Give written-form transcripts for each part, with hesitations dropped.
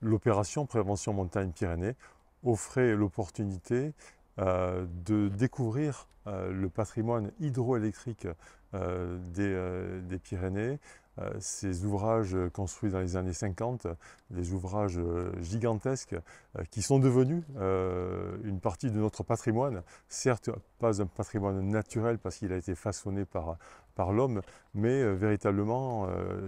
l'opération Prévention Montagne Pyrénées offrait l'opportunité de découvrir le patrimoine hydroélectrique des Pyrénées. Ces ouvrages construits dans les années 50, des ouvrages gigantesques qui sont devenus une partie de notre patrimoine, certes pas un patrimoine naturel parce qu'il a été façonné par l'homme, mais véritablement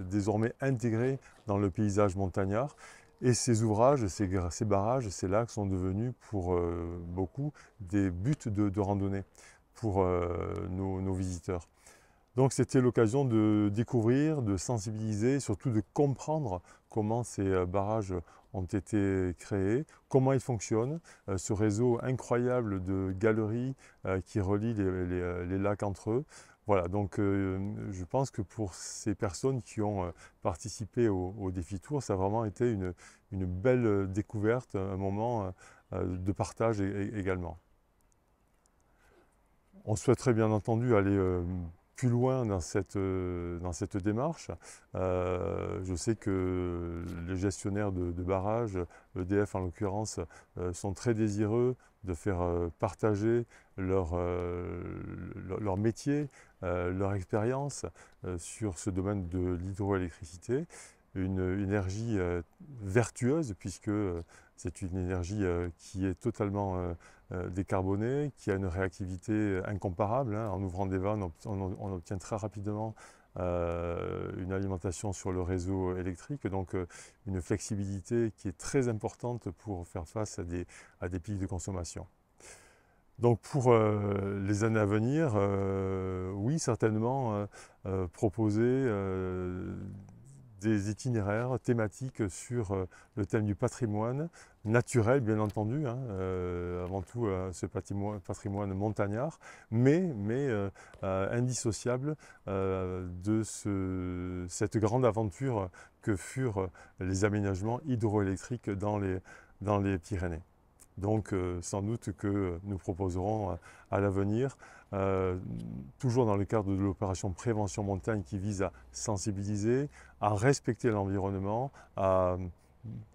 désormais intégré dans le paysage montagnard. Et ces ouvrages, ces barrages, ces lacs sont devenus pour beaucoup des buts de randonnée pour nos visiteurs. Donc c'était l'occasion de découvrir, de sensibiliser, surtout de comprendre comment ces barrages ont été créés, comment ils fonctionnent, ce réseau incroyable de galeries qui relient les lacs entre eux. Voilà, donc je pense que pour ces personnes qui ont participé au Défi Tour, ça a vraiment été une belle découverte, un moment de partage également. On souhaiterait bien entendu aller plus loin dans cette démarche. Je sais que les gestionnaires de barrages, EDF en l'occurrence, sont très désireux de faire partager leur métier, leur expérience sur ce domaine de l'hydroélectricité. Une énergie vertueuse puisque c'est une énergie qui est totalement décarbonée, qui a une réactivité incomparable. Hein. En ouvrant des vannes, on obtient très rapidement une alimentation sur le réseau électrique, donc une flexibilité qui est très importante pour faire face à des pics de consommation. Donc pour les années à venir, oui, certainement proposer des itinéraires thématiques sur le thème du patrimoine naturel, bien entendu, hein, avant tout ce patrimoine montagnard, mais indissociable de cette grande aventure que furent les aménagements hydroélectriques dans les Pyrénées. Donc sans doute que nous proposerons à l'avenir, toujours dans le cadre de l'opération Prévention Montagne qui vise à sensibiliser, à respecter l'environnement, à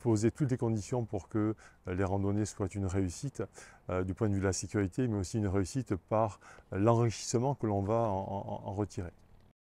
poser toutes les conditions pour que les randonnées soient une réussite du point de vue de la sécurité, mais aussi une réussite par l'enrichissement que l'on va en retirer.